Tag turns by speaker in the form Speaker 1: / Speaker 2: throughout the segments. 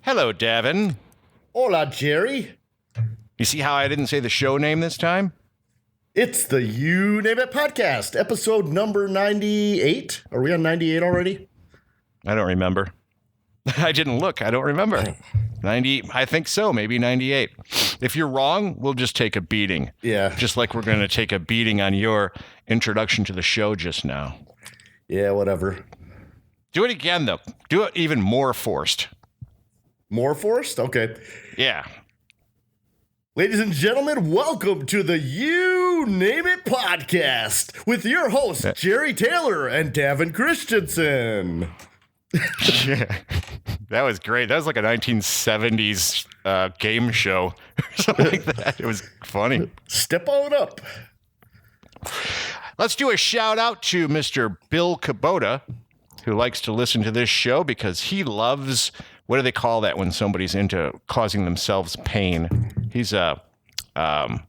Speaker 1: Hello, Davin.
Speaker 2: Hola, Jerry.
Speaker 1: You see how I didn't say the show name this time?
Speaker 2: It's the You Name It podcast, episode number 98. Are we on 98 already?
Speaker 1: I don't remember. I didn't look. I don't remember. 90, I think so. Maybe 98. If you're wrong, we'll just take a beating.
Speaker 2: Yeah.
Speaker 1: Just like we're going to take a beating on your introduction to the show just now.
Speaker 2: Yeah, whatever.
Speaker 1: Do it again, though. Do it even more forced.
Speaker 2: More forced? Okay.
Speaker 1: Yeah.
Speaker 2: Ladies and gentlemen, welcome to the You Name It podcast with your hosts, Jerry Taylor and Davin Christensen.
Speaker 1: Yeah. That was great. That was like a 1970s game show or something like that. It was funny.
Speaker 2: Step on up.
Speaker 1: Let's do a shout out to Mr. Bill Kubota, who likes to listen to this show because he loves, what do they call that when somebody's into causing themselves pain? He's a, damn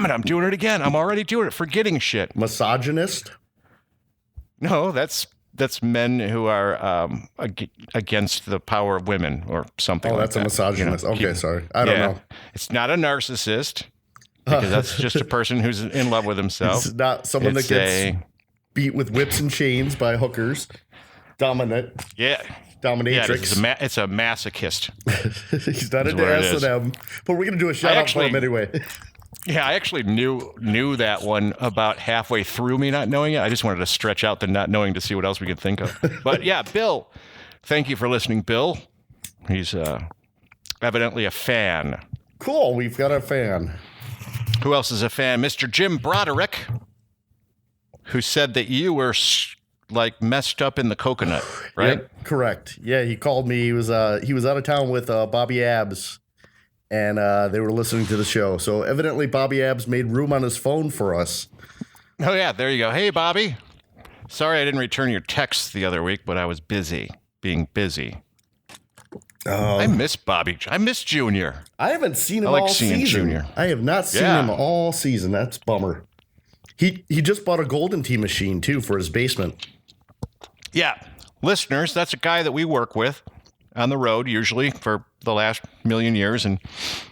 Speaker 1: it, I'm doing it again. I'm already doing it, forgetting shit.
Speaker 2: Misogynist?
Speaker 1: No, that's men who are against the power of women or something like that.
Speaker 2: Oh, that's a misogynist. You know, okay, sorry. I don't know.
Speaker 1: It's not a narcissist because that's just a person who's in love with himself.
Speaker 2: It's not someone that gets beat with whips and chains by hookers. Dominatrix.
Speaker 1: Yeah, it's a masochist.
Speaker 2: He's not into S&M, but we're going to do a shout out for him anyway.
Speaker 1: Yeah, I actually knew that one about halfway through me not knowing it. I just wanted to stretch out the not knowing to see what else we could think of. But yeah, Bill, thank you for listening, Bill. He's evidently a fan.
Speaker 2: Cool, we've got a fan.
Speaker 1: Who else is a fan? Mr. Jim Broderick, who said that you were like messed up in the coconut, right?
Speaker 2: Yep, correct. Yeah, he called me. He was out of town with Bobby Abs. And they were listening to the show. So evidently Bobby Abs made room on his phone for us.
Speaker 1: Oh, yeah. There you go. Hey, Bobby. Sorry I didn't return your text the other week, but I was being busy. I miss Bobby. I miss Junior.
Speaker 2: I haven't seen him all season. Junior. I have not seen him all season. That's a bummer. He just bought a Golden Tee machine, too, for his basement.
Speaker 1: Yeah. Listeners, that's a guy that we work with on the road, usually, for the last million years. And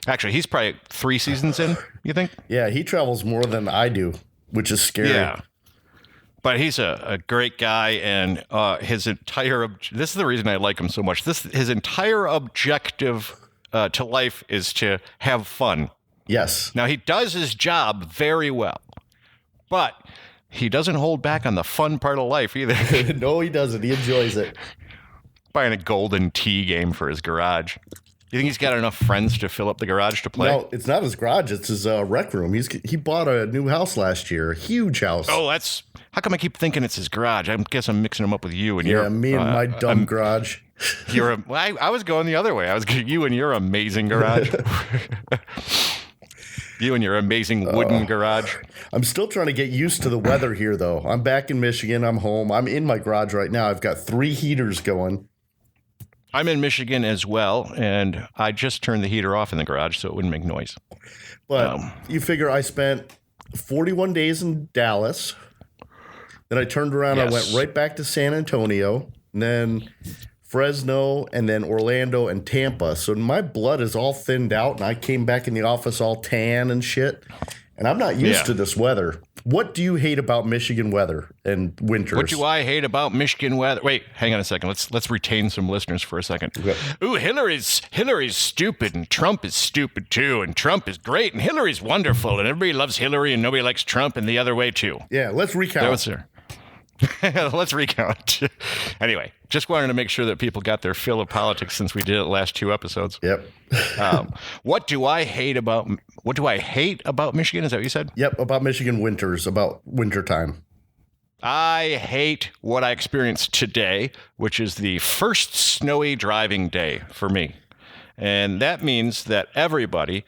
Speaker 1: actually, he's probably 3 seasons in, you think?
Speaker 2: Yeah, he travels more than I do, which is scary. Yeah.
Speaker 1: But he's a great guy, and his entire this is the reason I like him so much. His entire objective to life is to have fun.
Speaker 2: Yes.
Speaker 1: Now, he does his job very well, but he doesn't hold back on the fun part of life either.
Speaker 2: No, he doesn't. He enjoys it.
Speaker 1: Buying a Golden Tee game for his garage. You think he's got enough friends to fill up the garage to play?
Speaker 2: No, it's not his garage. It's his rec room. He bought a new house last year, a huge house.
Speaker 1: Oh, how come I keep thinking it's his garage? I guess I'm mixing him up with you and your.
Speaker 2: Yeah, me and my dumb garage.
Speaker 1: I was going the other way. I was you and your amazing garage. You and your amazing wooden garage.
Speaker 2: I'm still trying to get used to the weather here, though. I'm back in Michigan. I'm home. I'm in my garage right now. I've got 3 heaters going.
Speaker 1: I'm in Michigan as well, and I just turned the heater off in the garage so it wouldn't make noise.
Speaker 2: But you figure I spent 41 days in Dallas. Then I turned around. Yes. I went right back to San Antonio, and then Fresno, and then Orlando and Tampa. So my blood is all thinned out, and I came back in the office all tan and shit. And I'm not used to this weather. What do you hate about Michigan weather and winters?
Speaker 1: What do I hate about Michigan weather? Wait, hang on a second. Let's retain some listeners for a second. Okay. Ooh, Hillary's stupid, and Trump is stupid too, and Trump is great, and Hillary's wonderful, and everybody loves Hillary, and nobody likes Trump, and the other way too.
Speaker 2: Yeah, let's recount.
Speaker 1: That was her. Let's recount. Anyway, just wanted to make sure that people got their fill of politics since we did it the last 2 episodes.
Speaker 2: Yep.
Speaker 1: What do I hate about Michigan? Is that what you said?
Speaker 2: Yep, about Michigan winters, about wintertime.
Speaker 1: I hate what I experienced today, which is the first snowy driving day for me. And that means that everybody,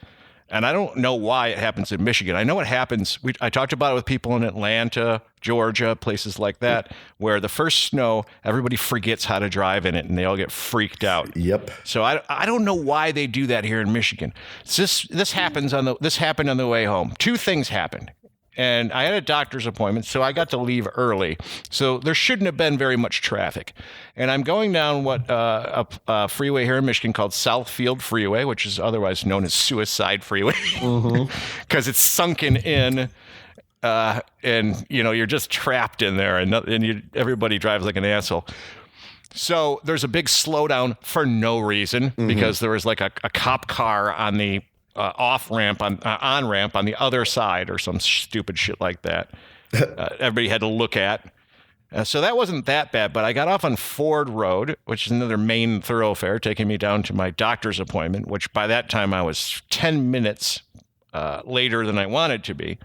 Speaker 1: and I don't know why it happens in Michigan. I know it happens. I talked about it with people in Atlanta, Georgia, places like that, where the first snow, everybody forgets how to drive in it, and they all get freaked out.
Speaker 2: Yep.
Speaker 1: So I don't know why they do that here in Michigan. This happened on the way home. 2 things happened. and I had a doctor's appointment, so I got to leave early. So there shouldn't have been very much traffic. And I'm going down what a freeway here in Michigan called Southfield Freeway, which is otherwise known as Suicide Freeway, because it's sunken in. And you're just trapped in there, and everybody drives like an asshole. So there's a big slowdown for no reason because there was like a cop car on the on-ramp on the other side or some stupid shit like that. Everybody had to look at. So that wasn't that bad, but I got off on Ford Road, which is another main thoroughfare, taking me down to my doctor's appointment, which by that time I was 10 minutes later than I wanted to be.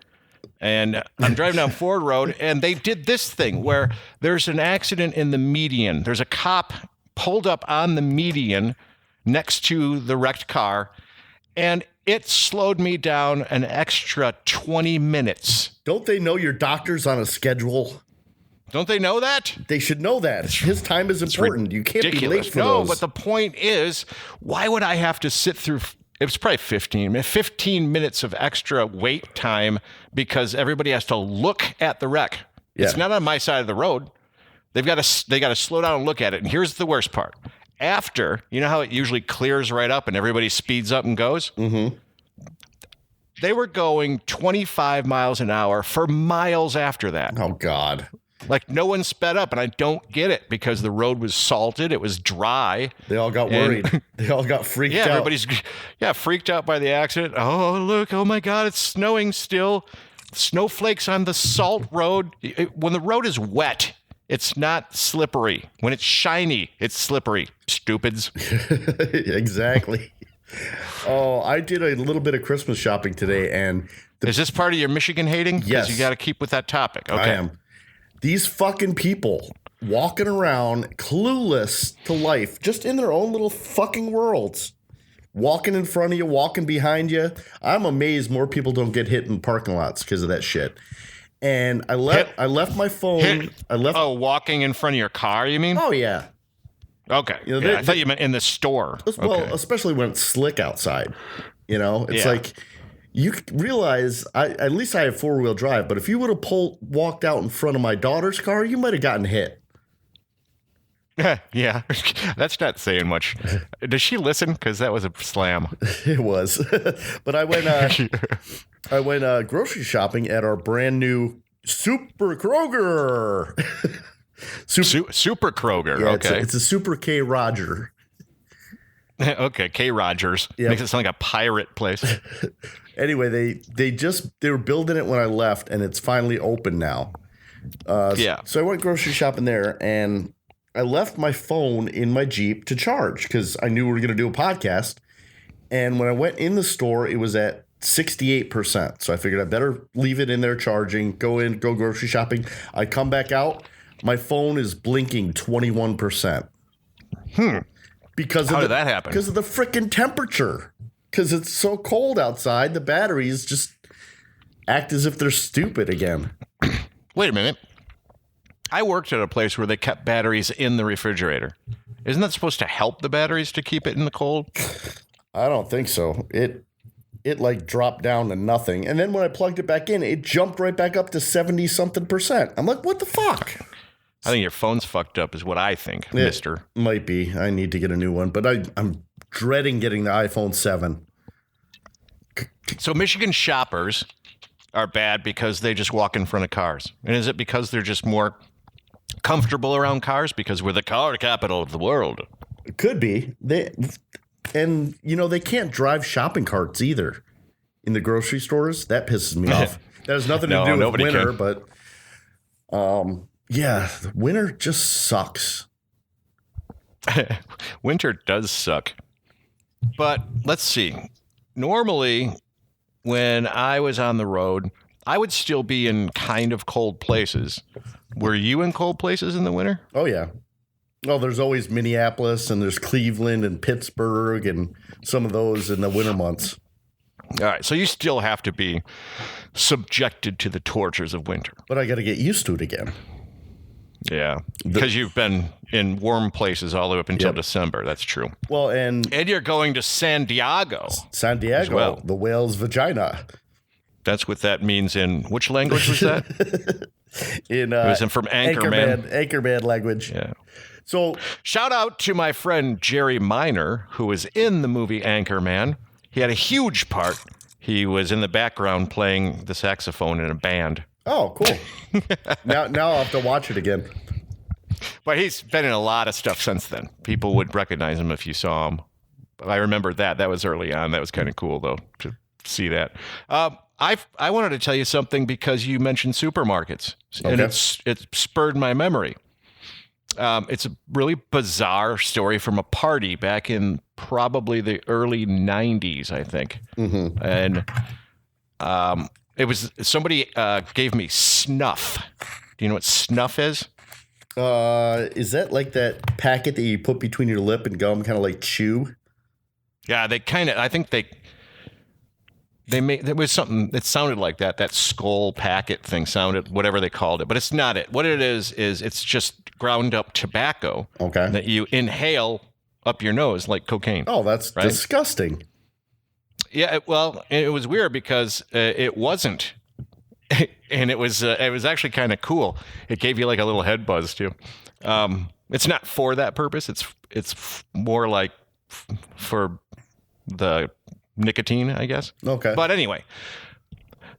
Speaker 1: And I'm driving down Ford Road, and they did this thing where there's an accident in the median. There's a cop pulled up on the median next to the wrecked car, and it slowed me down an extra 20 minutes.
Speaker 2: Don't they know your doctor's on a schedule?
Speaker 1: Don't they know that?
Speaker 2: They should know that. His time is important. You can't be late for those.
Speaker 1: No, but the point is, why would I have to sit through... It was probably 15 minutes of extra wait time because everybody has to look at the wreck. Yeah. It's not on my side of the road. They got to slow down and look at it. And here's the worst part. After, you know how it usually clears right up and everybody speeds up and goes? Mm-hmm. They were going 25 miles an hour for miles after that.
Speaker 2: Oh, God.
Speaker 1: Like no one sped up, and I don't get it because the road was salted. It was dry.
Speaker 2: They all got worried. They all got freaked out.
Speaker 1: Everybody's freaked out by the accident. Oh, look. Oh, my God. It's snowing still. Snowflakes on the salt road. When the road is wet, it's not slippery. When it's shiny, it's slippery. Stupids.
Speaker 2: Exactly. Oh, I did a little bit of Christmas shopping today, and...
Speaker 1: Is this part of your Michigan hating?
Speaker 2: Yes.
Speaker 1: Because you got to keep with that topic. Okay.
Speaker 2: I am. These fucking people walking around clueless to life, just in their own little fucking worlds. Walking in front of you, walking behind you. I'm amazed more people don't get hit in parking lots because of that shit. And I left my phone.
Speaker 1: Walking in front of your car, you mean?
Speaker 2: Oh, yeah.
Speaker 1: Okay. I thought you meant in the store.
Speaker 2: Well, especially when it's slick outside. It's like... You realize, at least I have four-wheel drive, but if you would have walked out in front of my daughter's car, you might have gotten hit.
Speaker 1: Yeah, that's not saying much. Does she listen? Because that was a slam.
Speaker 2: It was. But I went grocery shopping at our brand new Super Kroger.
Speaker 1: Super Kroger,
Speaker 2: yeah,
Speaker 1: okay.
Speaker 2: It's a Super K. Roger.
Speaker 1: Okay, K. Rogers. Yep. Makes it sound like a pirate place.
Speaker 2: Anyway, they were building it when I left, and it's finally open now. So I went grocery shopping there, and I left my phone in my Jeep to charge because I knew we were going to do a podcast. And when I went in the store, it was at 68%. So I figured I better leave it in there charging, go grocery shopping. I come back out, my phone is blinking 21%.
Speaker 1: How did that happen?
Speaker 2: Because of the freaking temperature. Because it's so cold outside, the batteries just act as if they're stupid again.
Speaker 1: Wait a minute. I worked at a place where they kept batteries in the refrigerator. Isn't that supposed to help the batteries to keep it in the cold?
Speaker 2: I don't think so. It like dropped down to nothing. And then when I plugged it back in, it jumped right back up to 70-something%. I'm like, what the fuck?
Speaker 1: I think your phone's fucked up is what I think, mister.
Speaker 2: Might be. I need to get a new one. But I'm dreading getting the iPhone 7.
Speaker 1: So Michigan shoppers are bad because they just walk in front of cars. And is it because they're just more comfortable around cars? Because we're the car capital of the world.
Speaker 2: It could be. They can't drive shopping carts either in the grocery stores. That pisses me off. That has nothing to do with winter, but yeah, winter just sucks.
Speaker 1: Winter does suck. But let's see. Normally, when I was on the road, I would still be in kind of cold places. Were you in cold places in the winter?
Speaker 2: Oh, yeah. Well, there's always Minneapolis and there's Cleveland and Pittsburgh and some of those in the winter months.
Speaker 1: All right. So you still have to be subjected to the tortures of winter.
Speaker 2: But I got to get used to it again.
Speaker 1: Yeah, because you've been in warm places all the way up until December. That's true.
Speaker 2: Well, and
Speaker 1: you're going to San Diego.
Speaker 2: San Diego, the whale's vagina.
Speaker 1: That's what that means in which language was that?
Speaker 2: It
Speaker 1: was from Anchorman.
Speaker 2: Anchorman language.
Speaker 1: Yeah.
Speaker 2: So
Speaker 1: shout out to my friend Jerry Minor, who was in the movie Anchorman. He had a huge part. He was in the background playing the saxophone in a band.
Speaker 2: Oh, cool. Now I'll have to watch it again.
Speaker 1: But he's been in a lot of stuff since then. People would recognize him if you saw him. I remember that. That was early on. That was kind of cool, though, to see that. I wanted to tell you something because you mentioned supermarkets, and it spurred my memory. It's a really bizarre story from a party back in probably the early 90s, I think. Mm-hmm. And it was somebody gave me snuff. Do you know what snuff is?
Speaker 2: Is that like that packet that you put between your lip and gum, kind of like chew?
Speaker 1: Yeah, I think they made, there was something that sounded like that. That skull packet thing sounded, whatever they called it, but it's not it. What it is it's just ground up tobacco that you inhale up your nose like cocaine.
Speaker 2: Oh, that's right? Disgusting.
Speaker 1: Yeah, it was weird because it wasn't, and it was actually kind of cool. It gave you like a little head buzz too. It's not for that purpose. It's more like for the nicotine, I guess. Okay. But anyway,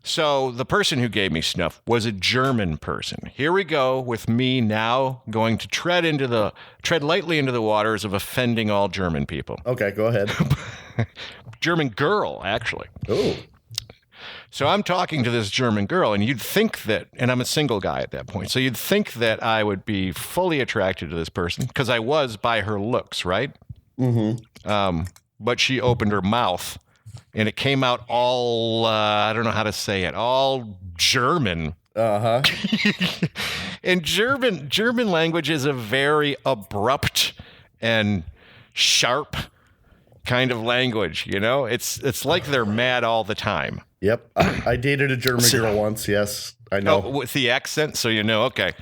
Speaker 1: so the person who gave me snuff was a German person. Here we go with me now going to tread lightly into the waters of offending all German people.
Speaker 2: Okay, go ahead.
Speaker 1: German girl, actually.
Speaker 2: Oh.
Speaker 1: So I'm talking to this German girl, and you'd think that, and I'm a single guy at that point, so you'd think that I would be fully attracted to this person, because I was by her looks, right? Mm-hmm. But she opened her mouth, and it came out all, I don't know how to say it, all German. Uh-huh. And German language is a very abrupt and sharp kind of language, you know? It's like they're mad all the time.
Speaker 2: Yep. I dated a German girl once, yes. I know.
Speaker 1: Oh, with the accent, so you know, okay.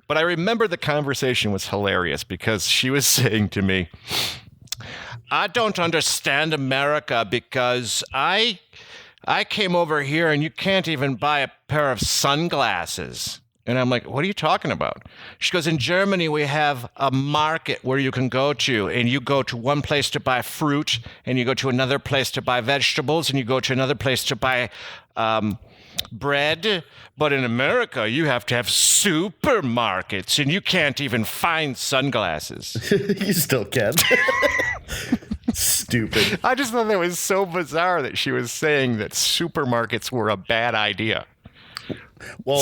Speaker 1: But I remember the conversation was hilarious because she was saying to me, I don't understand America because I came over here and you can't even buy a pair of sunglasses. And I'm like, what are you talking about? She goes, in Germany, we have a market where you can go to, and you go to one place to buy fruit, and you go to another place to buy vegetables, and you go to another place to buy bread. But in America, you have to have supermarkets, and you can't even find sunglasses.
Speaker 2: You still can. Stupid.
Speaker 1: I just thought that was so bizarre that she was saying that supermarkets were a bad idea.
Speaker 2: Well,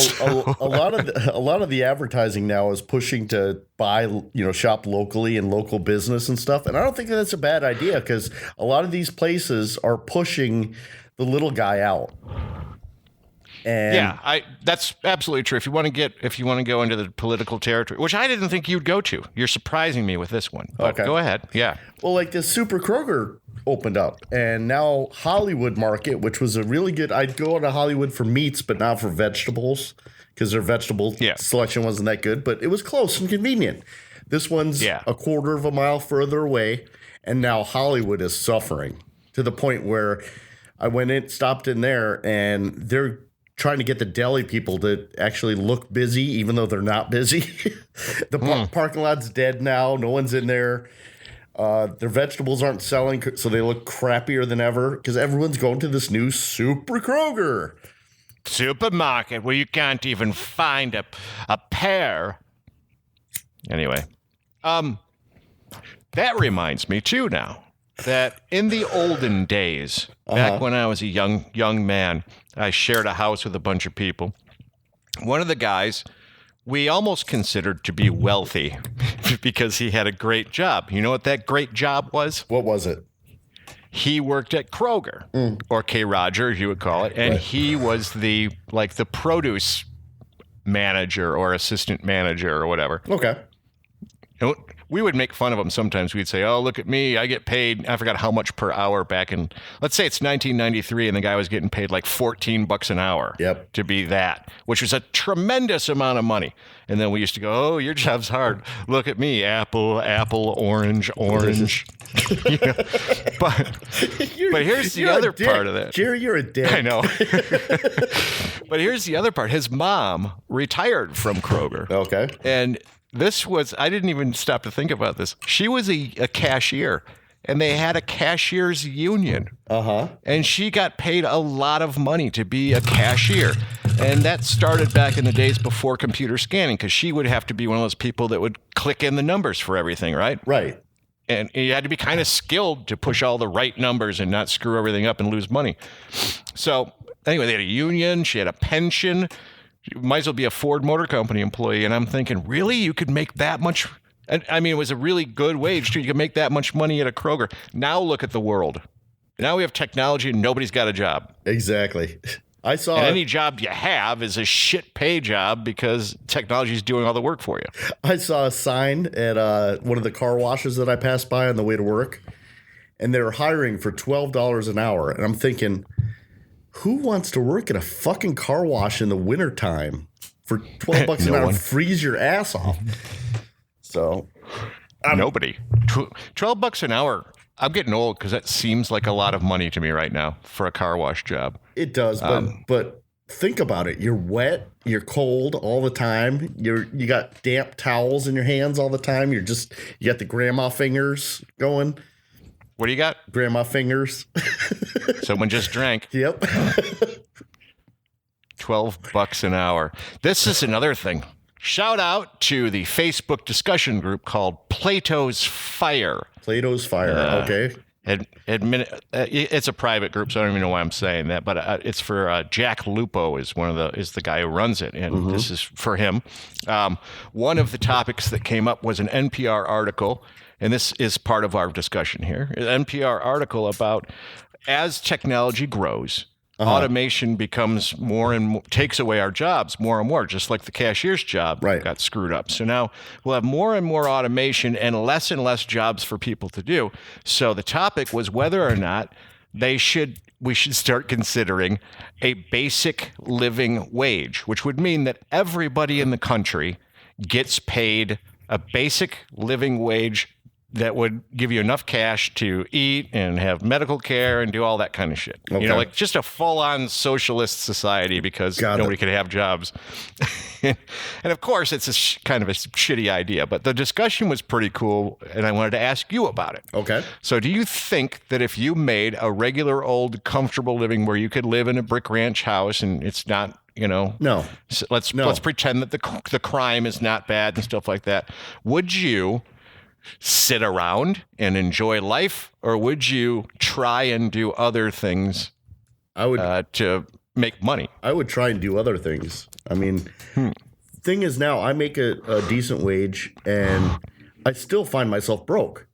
Speaker 2: a lot of the advertising now is pushing to buy, shop locally and local business and stuff. And I don't think that's a bad idea because a lot of these places are pushing the little guy out. And
Speaker 1: yeah, that's absolutely true. If you want to go into the political territory, which I didn't think you'd go to, you're surprising me with this one. But go ahead. Yeah.
Speaker 2: Well, like this Super Kroger opened up, and now Hollywood Market, which was a really good. I'd go to Hollywood for meats, but not for vegetables because their vegetable selection wasn't that good. But it was close and convenient. This one's a quarter of a mile further away, and now Hollywood is suffering to the point where I went in, stopped in there, and they're trying to get the deli people to actually look busy, even though they're not busy. The parking lot's dead now. No one's in there. Their vegetables aren't selling, so they look crappier than ever because everyone's going to this new Super Kroger
Speaker 1: supermarket where you can't even find a pear. Anyway, that reminds me too now that in the olden days, back when I was a young man, I shared a house with a bunch of people. One of the guys we almost considered to be wealthy because he had a great job. You know what that great job was?
Speaker 2: What was it?
Speaker 1: He worked at Kroger, or K. Roger, as you would call it, and he was the produce manager or assistant manager or whatever.
Speaker 2: Okay.
Speaker 1: And we would make fun of him sometimes. We'd say, oh, look at me. I get paid. I forgot how much per hour back in, let's say it's 1993, and the guy was getting paid like $14 an hour to be that, which was a tremendous amount of money. And then we used to go, oh, your job's hard. Look at me. Apple, orange. But
Speaker 2: your
Speaker 1: But here's the other part of that.
Speaker 2: Jerry, you're a dick.
Speaker 1: I know. But here's the other part. His mom retired from Kroger.
Speaker 2: Okay.
Speaker 1: And this was, I didn't even stop to think about this. She was a cashier, and they had a cashier's union.
Speaker 2: Uh-huh.
Speaker 1: And she got paid a lot of money to be a cashier. And that started back in the days before computer scanning, because she would have to be one of those people that would click in the numbers for everything, right?
Speaker 2: Right.
Speaker 1: And you had to be kind of skilled to push all the right numbers and not screw everything up and lose money. So anyway, they had a union. She had a pension. You might as well be a Ford Motor Company employee. And I'm thinking, really? You could make that much? I mean, it was a really good wage, too. You could make that much money at a Kroger. Now look at the world. Now we have technology and nobody's got a job.
Speaker 2: Exactly. I saw
Speaker 1: and any job you have is a shit pay job because technology is doing all the work for you.
Speaker 2: I saw a sign at one of the car washes that I passed by on the way to work, and they're hiring for $12 an hour. And I'm thinking, who wants to work at a fucking car wash in the wintertime for $12 an hour and freeze your ass off? So
Speaker 1: nobody. $12 an hour. I'm getting old because that seems like a lot of money to me right now for a car wash job.
Speaker 2: It does, but think about it. You're wet, you're cold all the time. You got damp towels in your hands all the time. You got the grandma fingers going.
Speaker 1: What do you got?
Speaker 2: Grandma fingers.
Speaker 1: Someone just drank.
Speaker 2: Yep.
Speaker 1: $12 an hour. This is another thing. Shout out to the Facebook discussion group called Platos Fire.
Speaker 2: Platos Fire, okay.
Speaker 1: It's a private group, so I don't even know why I'm saying that, but it's for Jack Lupo is the guy who runs it, and this is for him. One of the topics that came up was an NPR article, and this is part of our discussion here. An NPR article about as technology grows, automation becomes more and more, takes away our jobs more and more, just like the cashier's job got screwed up. So now we'll have more and more automation and less jobs for people to do. So the topic was whether or not we should start considering a basic living wage, which would mean that everybody in the country gets paid a basic living wage that would give you enough cash to eat and have medical care and do all that kind of shit. Okay. You know, like just a full-on socialist society because nobody could have jobs. And of course, it's kind of a shitty idea, but the discussion was pretty cool, and I wanted to ask you about it.
Speaker 2: Okay.
Speaker 1: So do you think that if you made a regular old comfortable living where you could live in a brick ranch house and it's not, you know,
Speaker 2: no,
Speaker 1: let's pretend that the crime is not bad and stuff like that, would you sit around and enjoy life, or would you try and do other things to make money?
Speaker 2: I would try and do other things. I mean, thing is now I make a decent wage and I still find myself broke.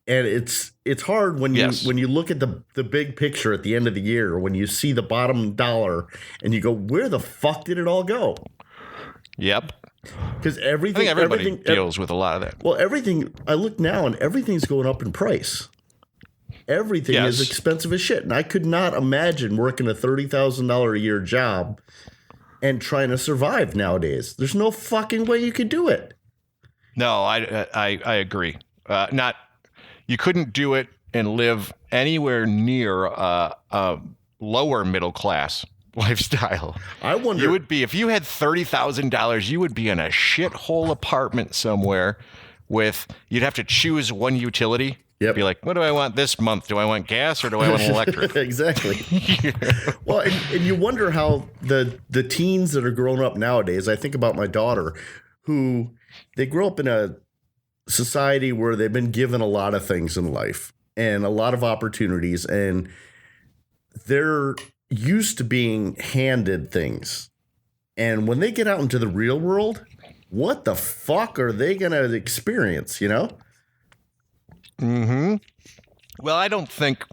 Speaker 2: And it's hard when you look at the big picture at the end of the year, when you see the bottom dollar and you go, where the fuck did it all go?
Speaker 1: Yep.
Speaker 2: Because everything,
Speaker 1: everybody deals with a lot of that.
Speaker 2: Well, everything, I look now and everything's going up in price. Everything is expensive as shit. And I could not imagine working a $30,000 a year job and trying to survive nowadays. There's no fucking way you could do it.
Speaker 1: No, I agree. You couldn't do it and live anywhere near a lower middle class lifestyle.
Speaker 2: I wonder,
Speaker 1: you would be, if you had $30,000, you would be in a shithole apartment somewhere you'd have to choose one utility.
Speaker 2: Yep.
Speaker 1: Be like, what do I want this month? Do I want gas or do I want electric?
Speaker 2: Exactly. Well, and you wonder how the teens that are growing up nowadays, I think about my daughter, who they grow up in a society where they've been given a lot of things in life and a lot of opportunities, and they're used to being handed things. And when they get out into the real world, what the fuck are they going to experience, you know?
Speaker 1: Mm-hmm. Well, I don't think,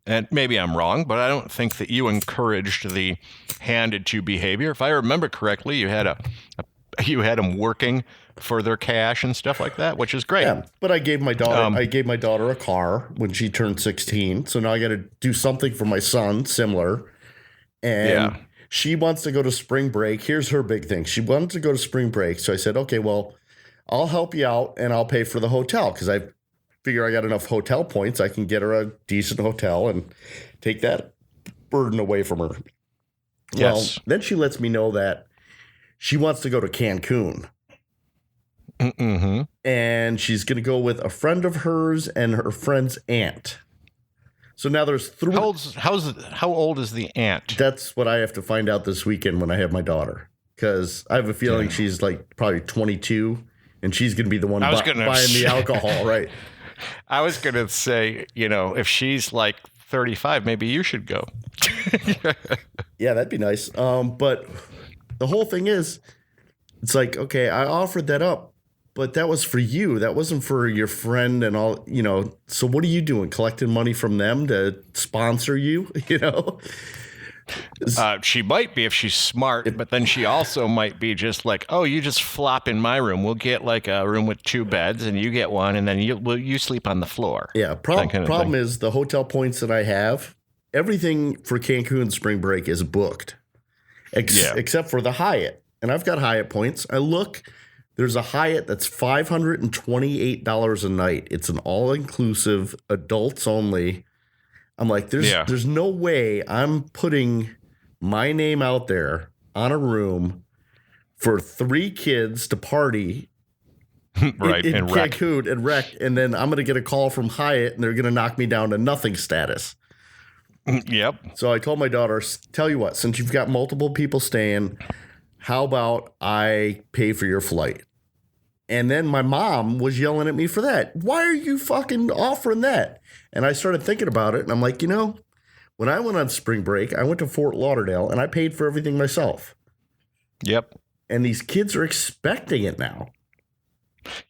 Speaker 1: and maybe I'm wrong, but I don't think that you encouraged the handed to behavior. If I remember correctly, you had them working for their cash and stuff like that, which is great. Yeah,
Speaker 2: but I gave my daughter a car when she turned 16. So now I got to do something for my son similar. And she wants to go to spring break. Here's her big thing. She wanted to go to spring break. So I said, okay, well, I'll help you out and I'll pay for the hotel because figure I got enough hotel points. I can get her a decent hotel and take that burden away from her.
Speaker 1: Yes.
Speaker 2: Well, then she lets me know that she wants to go to Cancun.
Speaker 1: Mm-hmm.
Speaker 2: And she's going to go with a friend of hers and her friend's aunt. So now there's three.
Speaker 1: How old is the aunt?
Speaker 2: That's what I have to find out this weekend when I have my daughter. Because I have a feeling she's like probably 22 and she's going to be the one buying the alcohol, right?
Speaker 1: I was going to say, if she's like 35, maybe you should go.
Speaker 2: Yeah, that'd be nice. But the whole thing is, it's like, okay, I offered that up, but that was for you. That wasn't for your friend and all, So what are you doing? Collecting money from them to sponsor you,
Speaker 1: She might be if she's smart, but then she also might be just like, oh, you just flop in my room. We'll get like a room with 2 beds and you get one and then you sleep on the floor.
Speaker 2: Yeah. Problem is the hotel points that I have, everything for Cancun spring break is booked except for the Hyatt. And I've got Hyatt points. I look, there's a Hyatt that's $528 a night. It's an all-inclusive, adults only. I'm like, there's no way I'm putting my name out there on a room for 3 kids to party
Speaker 1: right,
Speaker 2: in
Speaker 1: and
Speaker 2: Cancun and wreck, and then I'm going to get a call from Hyatt and they're going to knock me down to nothing status.
Speaker 1: Yep.
Speaker 2: So I told my daughter, tell you what, since you've got multiple people staying, how about I pay for your flight? And then my mom was yelling at me for that. Why are you fucking offering that? And I started thinking about it, and I'm like, when I went on spring break, I went to Fort Lauderdale, and I paid for everything myself.
Speaker 1: Yep.
Speaker 2: And these kids are expecting it now.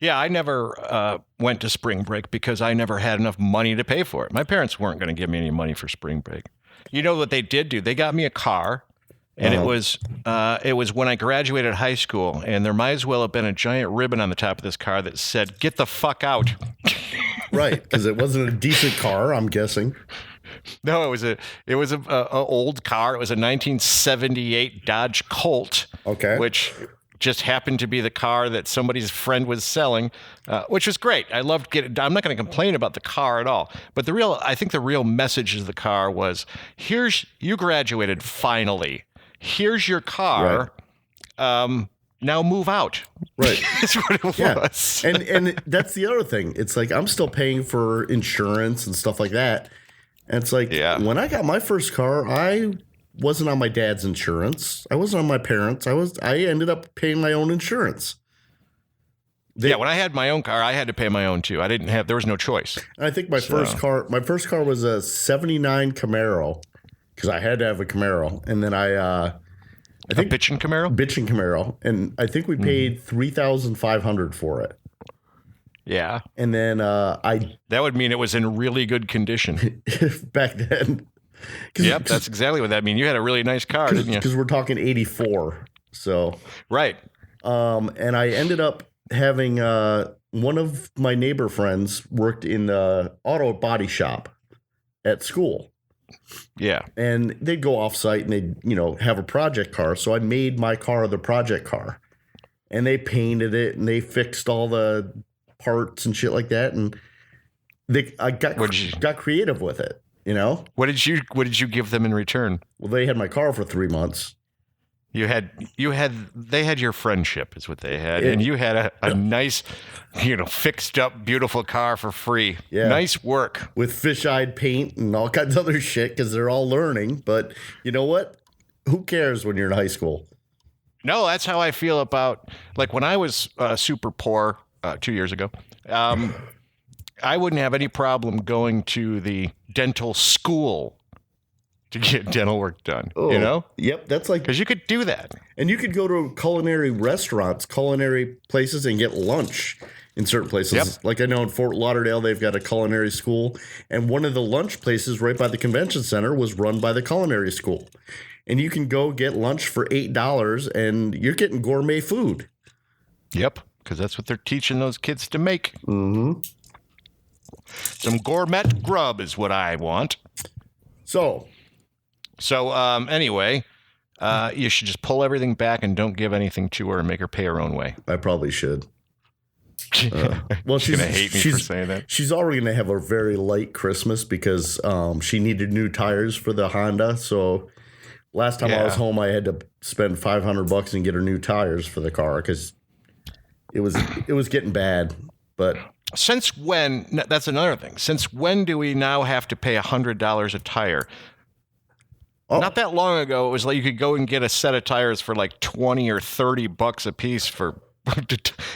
Speaker 1: Yeah, I never went to spring break because I never had enough money to pay for it. My parents weren't going to give me any money for spring break. You know what they did do? They got me a car. And it was when I graduated high school, and there might as well have been a giant ribbon on the top of this car that said, "Get the fuck out."
Speaker 2: Right, because it wasn't a decent car, I'm guessing.
Speaker 1: No, it was a old car. It was a 1978 Dodge Colt, which just happened to be the car that somebody's friend was selling, which was great. I loved getting. I'm not going to complain about the car at all. But I think the real message of the car was, you graduated finally. Here's your car. Right. Now move out.
Speaker 2: Right.
Speaker 1: That's what it was.
Speaker 2: And that's the other thing. It's like I'm still paying for insurance and stuff like that. And it's like when I got my first car, I wasn't on my dad's insurance. I wasn't on my parents'. I ended up paying my own insurance.
Speaker 1: When I had my own car, I had to pay my own too. There was no choice.
Speaker 2: I think my first car was a 79 Camaro. Because I had to have a Camaro, and then I think
Speaker 1: a bitchin'
Speaker 2: Camaro, and I think we paid $3,500 for it.
Speaker 1: Yeah,
Speaker 2: and then that
Speaker 1: would mean it was in really good condition
Speaker 2: back then.
Speaker 1: Yep, that's exactly what that means. You had a really nice car, didn't you?
Speaker 2: Because we're talking '84, so
Speaker 1: right.
Speaker 2: And I ended up having one of my neighbor friends worked in the auto body shop at school.
Speaker 1: Yeah.
Speaker 2: And they'd go off site and they'd, have a project car. So I made my car the project car. And they painted it and they fixed all the parts and shit like that. And I got creative with it,
Speaker 1: What did you give them in return?
Speaker 2: Well, they had my car for 3 months.
Speaker 1: They had your friendship is what they had. And you had a nice, fixed up, beautiful car for free.
Speaker 2: Yeah.
Speaker 1: Nice work.
Speaker 2: With fish-eyed paint and all kinds of other shit because they're all learning. But you know what? Who cares when you're in high school?
Speaker 1: No, that's how I feel about, like when I was super poor 2 years ago, I wouldn't have any problem going to the dental school to get dental work done,
Speaker 2: Yep, that's like...
Speaker 1: Because you could do that.
Speaker 2: And you could go to culinary restaurants, culinary places, and get lunch in certain places. Yep. Like I know in Fort Lauderdale, they've got a culinary school. And one of the lunch places right by the convention center was run by the culinary school. And you can go get lunch for $8, and you're getting gourmet food.
Speaker 1: Yep, because that's what they're teaching those kids to make.
Speaker 2: Mm-hmm.
Speaker 1: Some gourmet grub is what I want.
Speaker 2: So
Speaker 1: anyway, you should just pull everything back and don't give anything to her and make her pay her own way.
Speaker 2: I probably should. Well,
Speaker 1: she's going to hate me for saying that.
Speaker 2: She's already going to have a very light Christmas because she needed new tires for the Honda. So last time I was home, I had to spend $500 and get her new tires for the car because it was getting bad. But
Speaker 1: since when? That's another thing. Since when do we now have to pay $100 a tire? Oh. Not that long ago, it was like you could go and get a set of tires for like $20 or $30 a piece for.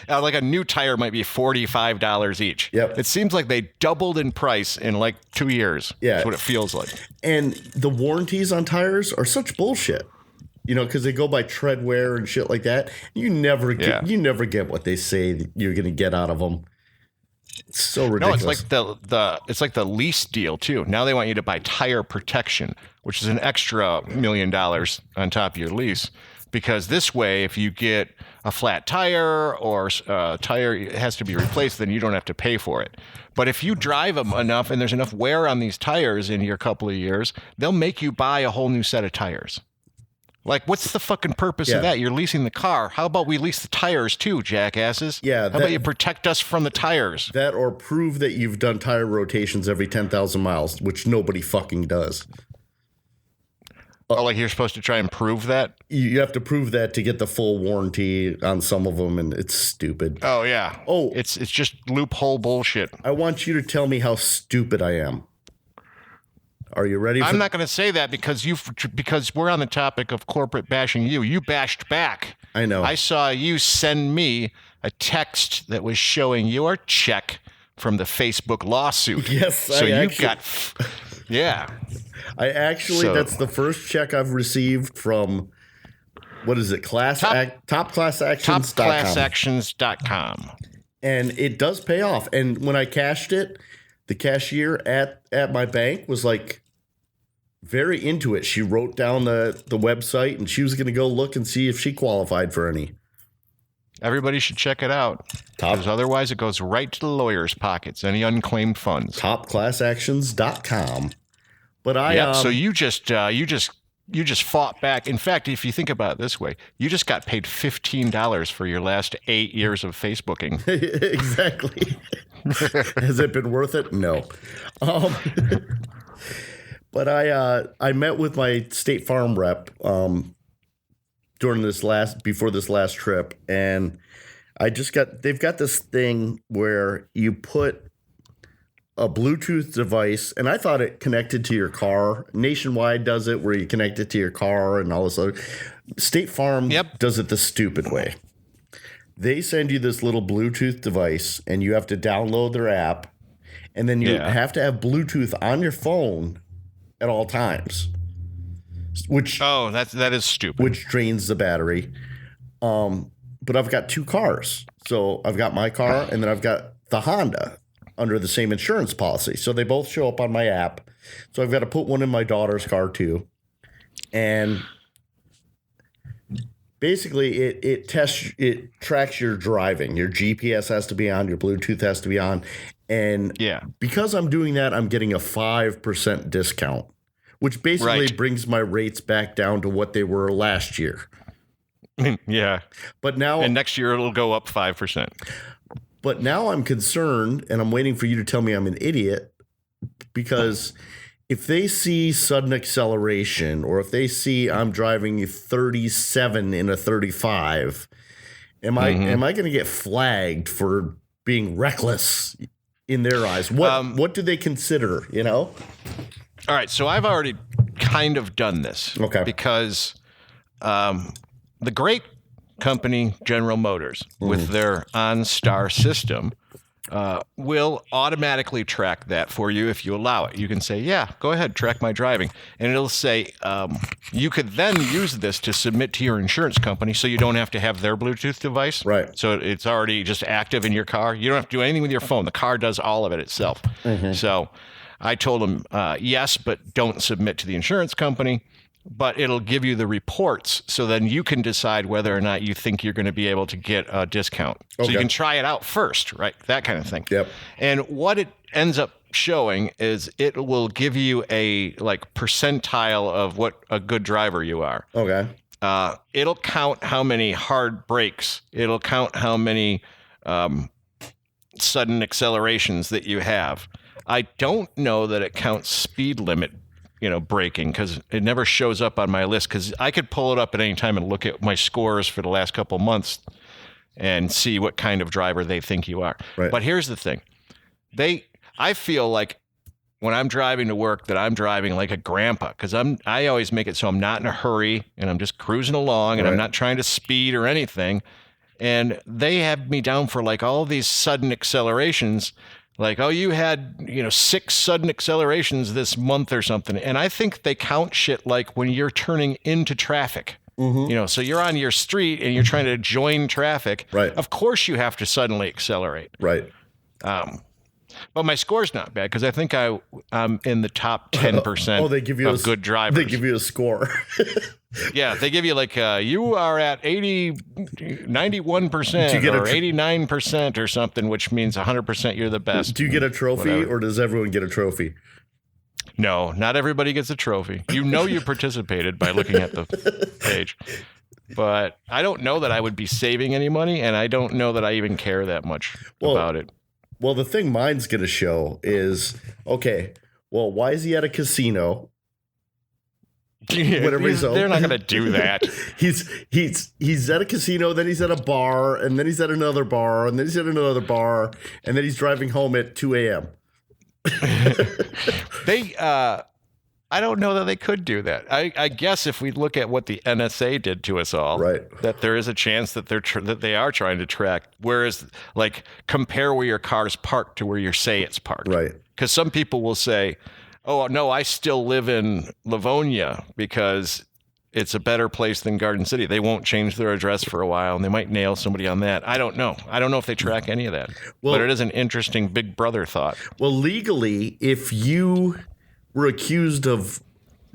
Speaker 1: Like a new tire might be $45 each.
Speaker 2: Yep.
Speaker 1: It seems like they doubled in price in like 2 years. Yeah. That's what it feels like.
Speaker 2: And the warranties on tires are such bullshit. Because they go by tread wear and shit like that. You never get what they say that you're going to get out of them. It's so ridiculous.
Speaker 1: No, it's like the lease deal too. Now they want you to buy tire protection, which is an extra $1 million on top of your lease. Because this way, if you get a flat tire or a tire has to be replaced, then you don't have to pay for it. But if you drive them enough and there's enough wear on these tires in your couple of years, they'll make you buy a whole new set of tires. Like, what's the fucking purpose of that? You're leasing the car. How about we lease the tires too, jackasses?
Speaker 2: Yeah.
Speaker 1: How about you protect us from the tires?
Speaker 2: That or prove that you've done tire rotations every 10,000 miles, which nobody fucking does.
Speaker 1: Oh, like you're supposed to try and prove that?
Speaker 2: You have to prove that to get the full warranty on some of them, and it's stupid.
Speaker 1: Oh, yeah.
Speaker 2: Oh.
Speaker 1: It's just loophole bullshit.
Speaker 2: I want you to tell me how stupid I am. Are you ready?
Speaker 1: I'm not going to say that because we're on the topic of corporate bashing you. You bashed back.
Speaker 2: I know.
Speaker 1: I saw you send me a text that was showing your check from the Facebook lawsuit.
Speaker 2: Yes.
Speaker 1: So yeah.
Speaker 2: That's the first check I've received from, what is it? Topclassactions.com.
Speaker 1: Topclassactions.com.
Speaker 2: And it does pay off. And when I cashed it, the cashier at my bank was like very into it. She wrote down the website and she was going to go look and see if she qualified for any.
Speaker 1: Everybody should check it out. Because otherwise it goes right to the lawyer's pockets, any unclaimed funds.
Speaker 2: Topclassactions.com. But
Speaker 1: so you just fought back. In fact, if you think about it this way, you just got paid $15 for your last 8 years of Facebooking.
Speaker 2: Exactly. Has it been worth it? No. But I met with my State Farm rep before this last trip, and they've got this thing where you put a Bluetooth device, and I thought it connected to your car. Nationwide does it where you connect it to your car and all this other. State Farm does it the stupid way. They send you this little Bluetooth device, and you have to download their app, and then you have to have Bluetooth on your phone at all times.
Speaker 1: That is stupid.
Speaker 2: Which drains the battery. But I've got two cars. So I've got my car, and then I've got the Honda under the same insurance policy. So they both show up on my app. So I've got to put one in my daughter's car too. And basically it tracks your driving. Your GPS has to be on, your Bluetooth has to be on. And because I'm doing that, I'm getting a 5% discount, which basically brings my rates back down to what they were last year.
Speaker 1: Yeah.
Speaker 2: But now,
Speaker 1: and next year it'll go up 5%.
Speaker 2: But now I'm concerned, and I'm waiting for you to tell me I'm an idiot, because if they see sudden acceleration, or if they see I'm driving 37 in a 35, am I going to get flagged for being reckless in their eyes? What do they consider, All
Speaker 1: right, so I've already kind of done this.
Speaker 2: Okay.
Speaker 1: Because the great company General Motors, with their OnStar system, will automatically track that for you if you allow it. You can say, go ahead, track my driving. And it'll say, you could then use this to submit to your insurance company so you don't have to have their Bluetooth device.
Speaker 2: Right.
Speaker 1: So it's already just active in your car. You don't have to do anything with your phone. The car does all of it itself. So I told them, yes, but don't submit to the insurance company. But it'll give you the reports, so then you can decide whether or not you think you're going to be able to get a discount. Okay. So you can try it out first, right? That kind of thing.
Speaker 2: Yep.
Speaker 1: And what it ends up showing is it will give you a percentile of what a good driver you are.
Speaker 2: Okay.
Speaker 1: It'll count how many hard brakes. It'll count how many sudden accelerations that you have. I don't know that it counts speed limit, braking, because it never shows up on my list, because I could pull it up at any time and look at my scores for the last couple months and see what kind of driver they think you are.
Speaker 2: Right.
Speaker 1: But here's the thing. I feel like when I'm driving to work that I'm driving like a grandpa, because I always make it so I'm not in a hurry and I'm just cruising along and I'm not trying to speed or anything. And they have me down for like all these sudden accelerations, like, oh, you had, 6 sudden accelerations this month or something. And I think they count shit like when you're turning into traffic. Mm-hmm. So you're on your street and you're trying to join traffic.
Speaker 2: Right.
Speaker 1: Of course you have to suddenly accelerate.
Speaker 2: Right.
Speaker 1: But my score's not bad, because I think I'm in the top 10%
Speaker 2: they give you
Speaker 1: of good drivers.
Speaker 2: They give you a score.
Speaker 1: Yeah, they give you like, you are at 91% or 89% or something, which means 100% you're the best.
Speaker 2: Do you get a trophy or does everyone get a trophy?
Speaker 1: No, not everybody gets a trophy. You participated by looking at the page. But I don't know that I would be saving any money, and I don't know that I even care that much about it.
Speaker 2: Well, the thing mine's going to show is, okay, well, why is he at a casino?
Speaker 1: They're not going to do that.
Speaker 2: He's at a casino, then he's at a bar, and then he's at another bar, and then he's at another bar, and then he's driving home at 2 a.m.
Speaker 1: I don't know that they could do that. I guess if we look at what the NSA did to us all,
Speaker 2: right,
Speaker 1: that there is a chance that they are trying to track. Whereas, like, compare where your car's parked to where you say it's parked.
Speaker 2: Right.
Speaker 1: Because some people will say, "Oh no, I still live in Livonia because it's a better place than Garden City." They won't change their address for a while, and they might nail somebody on that. I don't know. I don't know if they track any of that. Well, but it is an interesting Big Brother thought.
Speaker 2: Well, legally, if you were accused of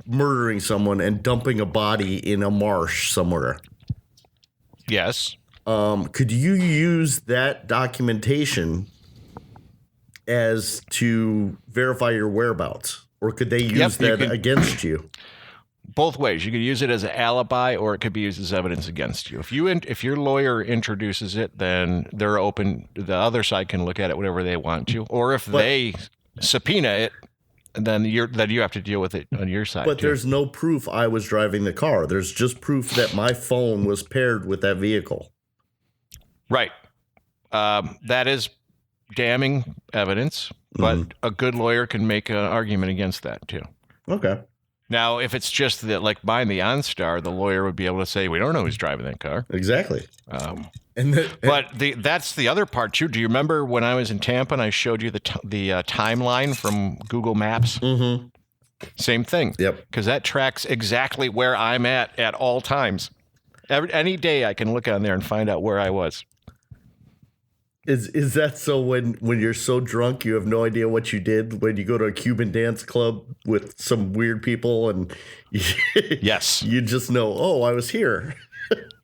Speaker 2: murdering someone and dumping a body in a marsh somewhere,
Speaker 1: yes,
Speaker 2: could you use that documentation as to verify your whereabouts, or could they use that against you?
Speaker 1: Both ways. You could use it as an alibi, or it could be used as evidence against you. If your lawyer introduces it, then they're open. The other side can look at it whatever they want to, or if they subpoena it, then you have to deal with it on your side.
Speaker 2: But there's no proof I was driving the car. There's just proof that my phone was paired with that vehicle.
Speaker 1: Right. That is damning evidence, but a good lawyer can make an argument against that too.
Speaker 2: Okay.
Speaker 1: Now, if it's just that, like buying the OnStar, the lawyer would be able to say, "We don't know who's driving that car."
Speaker 2: Exactly.
Speaker 1: But that's the other part too. Do you remember when I was in Tampa and I showed you the timeline from Google Maps?
Speaker 2: Mm-hmm.
Speaker 1: Same thing.
Speaker 2: Yep.
Speaker 1: Because that tracks exactly where I'm at all times. Any day I can look on there and find out where I was.
Speaker 2: Is that so when you're so drunk you have no idea what you did when you go to a Cuban dance club with some weird people and
Speaker 1: yes,
Speaker 2: you just know, oh, I was here.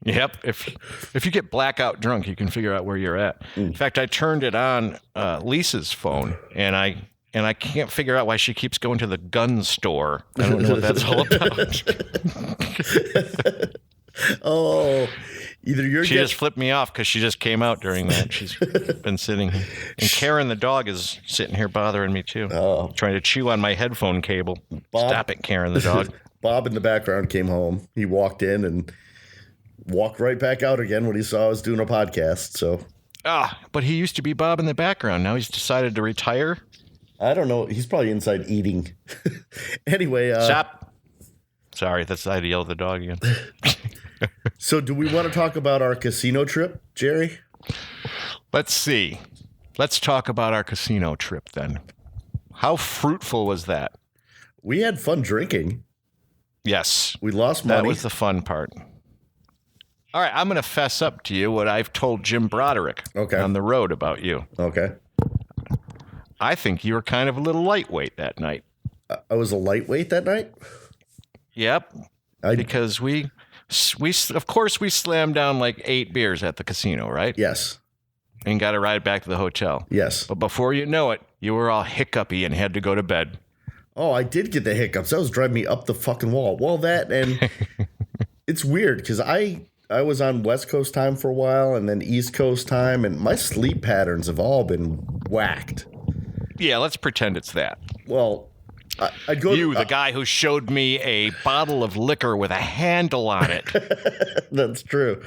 Speaker 1: Yep. If you get blackout drunk, you can figure out where you're at. In fact, I turned it on Lisa's phone and I can't figure out why she keeps going to the gun store. I don't know what that's all about.
Speaker 2: Oh, she
Speaker 1: just flipped me off because she just came out during that. She's been sitting here. And Karen the dog is sitting here bothering me too.
Speaker 2: Oh.
Speaker 1: Trying to chew on my headphone cable. Stop it, Karen the dog.
Speaker 2: Bob in the background came home. He walked in and walked right back out again when he saw I was doing a podcast. So,
Speaker 1: but he used to be Bob in the background. Now he's decided to retire.
Speaker 2: I don't know. He's probably inside eating. Anyway.
Speaker 1: Stop. Sorry, that's I had to yell at the dog again.
Speaker 2: So do we want to talk about our casino trip, Jerry?
Speaker 1: Let's see. Let's talk about our casino trip then. How fruitful was that?
Speaker 2: We had fun drinking.
Speaker 1: Yes.
Speaker 2: We lost money.
Speaker 1: That was the fun part. All right, I'm going to fess up to you what I've told Jim Broderick on the road about you.
Speaker 2: Okay.
Speaker 1: I think you were kind of a little lightweight that night.
Speaker 2: I was a lightweight that night?
Speaker 1: Yep. Because we of course we slammed down like 8 beers at the casino, right?
Speaker 2: Yes.
Speaker 1: And got to ride back to the hotel.
Speaker 2: Yes.
Speaker 1: But before you know it, you were all hiccupy and had to go to bed.
Speaker 2: Oh, I did get the hiccups. That was driving me up the fucking wall. Well, that and it's weird because I I was on West Coast time for a while and then East Coast time, and my sleep patterns have all been whacked.
Speaker 1: Yeah, let's pretend it's that.
Speaker 2: Well, I'd go
Speaker 1: the guy who showed me a bottle of liquor with a handle on it.
Speaker 2: That's true.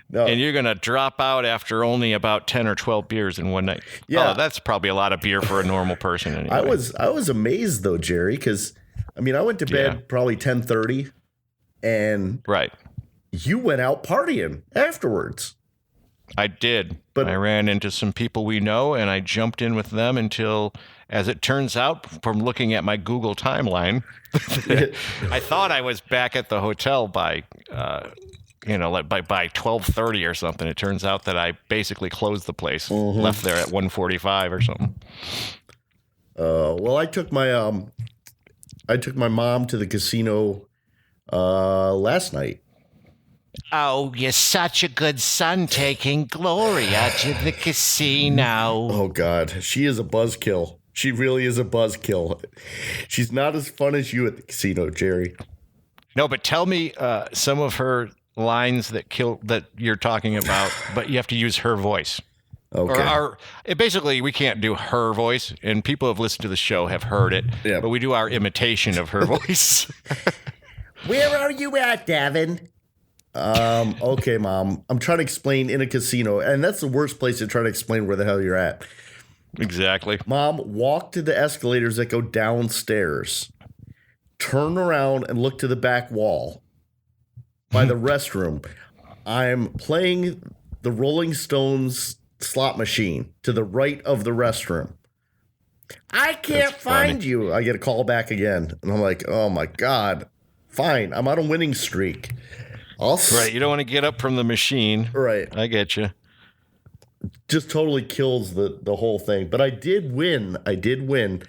Speaker 2: No.
Speaker 1: And you're going to drop out after only about 10 or 12 beers in one night.
Speaker 2: Yeah.
Speaker 1: Oh, that's probably a lot of beer for a normal person anyway.
Speaker 2: I was amazed though, Jerry, because I mean, I went to bed probably 10:30 and
Speaker 1: right.
Speaker 2: You went out partying afterwards.
Speaker 1: I did. But I ran into some people we know, and I jumped in with them until, as it turns out, from looking at my Google timeline, I thought I was back at the hotel by, by 12:30 or something. It turns out that I basically closed the place, left there at 1:45 or something.
Speaker 2: Well, I took my mom to the casino last night.
Speaker 3: Oh, you're such a good son taking Gloria to the casino.
Speaker 2: Oh, God. She is a buzzkill. She really is a buzzkill. She's not as fun as you at the casino, Jerry.
Speaker 1: No, but tell me some of her lines that you're talking about, but you have to use her voice.
Speaker 2: Okay.
Speaker 1: Basically, we can't do her voice, and people who have listened to the show have heard it, but we do our imitation of her voice.
Speaker 2: Where are you at, Davin? Okay, Mom. I'm trying to explain in a casino, and that's the worst place to try to explain where the hell you're at.
Speaker 1: Exactly.
Speaker 2: Mom, walk to the escalators that go downstairs. Turn around and look to the back wall by the restroom. I'm playing the Rolling Stones slot machine to the right of the restroom. I can't find you. I get a call back again, and I'm like, oh my God. Fine, I'm on a winning streak.
Speaker 1: Right, you don't want to get up from the machine.
Speaker 2: Right.
Speaker 1: I get you.
Speaker 2: Just totally kills the whole thing. But I did win. Went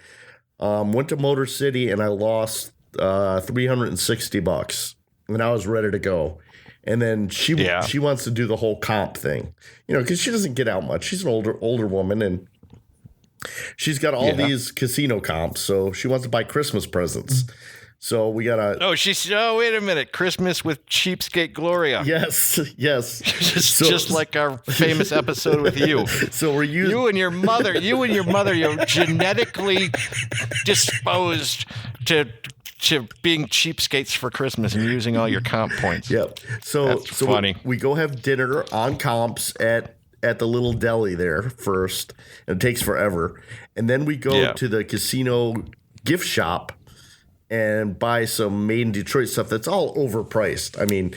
Speaker 2: to Motor City and I lost $360. And I was ready to go. And then she wants to do the whole comp thing. Because she doesn't get out much. She's an older woman and she's got all these casino comps. So she wants to buy Christmas presents. So we gotta.
Speaker 1: Oh, wait a minute! Christmas with Cheapskate Gloria.
Speaker 2: Yes.
Speaker 1: just like our famous episode with you.
Speaker 2: So were
Speaker 1: you and your mother? You're genetically disposed to being cheapskates for Christmas and using all your comp points.
Speaker 2: Yep. So funny. We go have dinner on comps at the little deli there first, and it takes forever, and then we go to the casino gift shop and buy some made in Detroit stuff that's all overpriced. I mean,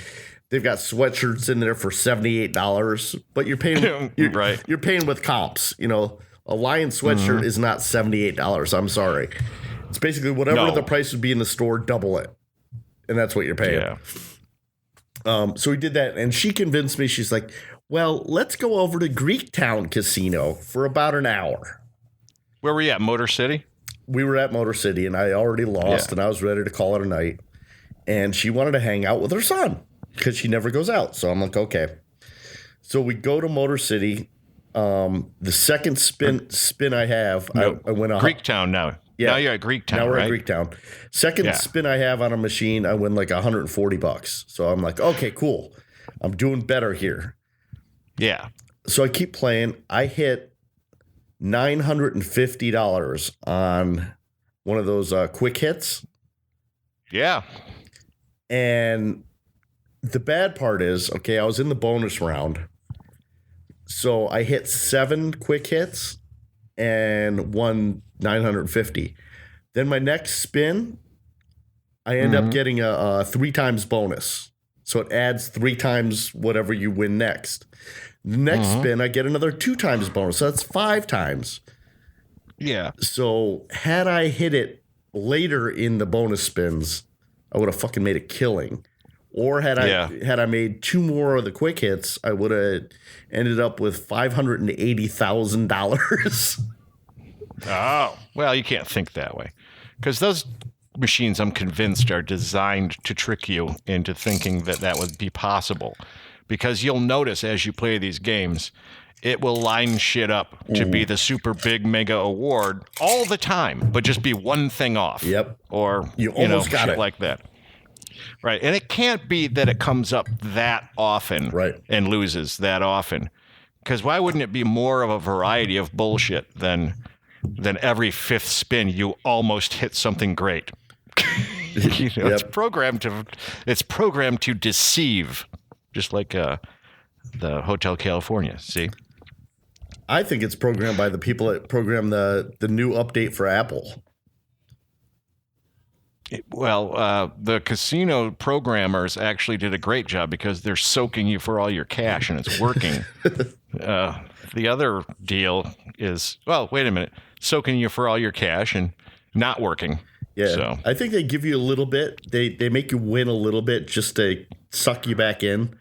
Speaker 2: they've got sweatshirts in there for $78, but you're paying you're paying with comps. A Lion sweatshirt is not $78. I'm sorry. It's basically whatever the price would be in the store, double it. And that's what you're paying. Yeah. So we did that, and she convinced me. She's like, well, let's go over to Greektown Casino for about an hour.
Speaker 1: Where were you at, Motor City?
Speaker 2: We were at Motor City, and I already lost, and I was ready to call it a night. And she wanted to hang out with her son because she never goes out. So I'm like, okay. So we go to Motor City. The second spin I have, I went on
Speaker 1: Greektown now. Yeah. Now you're at Greektown.
Speaker 2: Now we're
Speaker 1: right?
Speaker 2: at Greektown. Second spin I have on a machine, I win like $140. So I'm like, okay, cool. I'm doing better here.
Speaker 1: Yeah.
Speaker 2: So I keep playing. I hit $950 on one of those quick hits.
Speaker 1: Yeah.
Speaker 2: And the bad part is, okay, I was in the bonus round. So I hit 7 quick hits and won $950. Then my next spin, I end up getting a 3 times bonus. So it adds 3 times whatever you win next. The next spin, I get another 2 times bonus. So that's 5 times.
Speaker 1: Yeah.
Speaker 2: So had I hit it later in the bonus spins, I would have fucking made a killing. Or had I made 2 more of the quick hits, I would have ended up with $580,000.
Speaker 1: Oh, well, you can't think that way. Because those machines, I'm convinced, are designed to trick you into thinking that would be possible. Because you'll notice as you play these games, it will line shit up to be the super big mega award all the time, but just be one thing off.
Speaker 2: Yep.
Speaker 1: Or
Speaker 2: you almost got
Speaker 1: shit
Speaker 2: it
Speaker 1: like that. Right. And it can't be that it comes up that often
Speaker 2: Right.
Speaker 1: and loses that often. Because why wouldn't it be more of a variety of bullshit than every fifth spin you almost hit something great? It's programmed to deceive, just like the Hotel California. See?
Speaker 2: I think it's programmed by the people that program the new update for Apple.
Speaker 1: The casino programmers actually did a great job because they're soaking you for all your cash and it's working. The other deal is, wait a minute, soaking you for all your cash and not working.
Speaker 2: Yeah,
Speaker 1: so.
Speaker 2: I think they give you a little bit. They make you win a little bit just to suck you back in.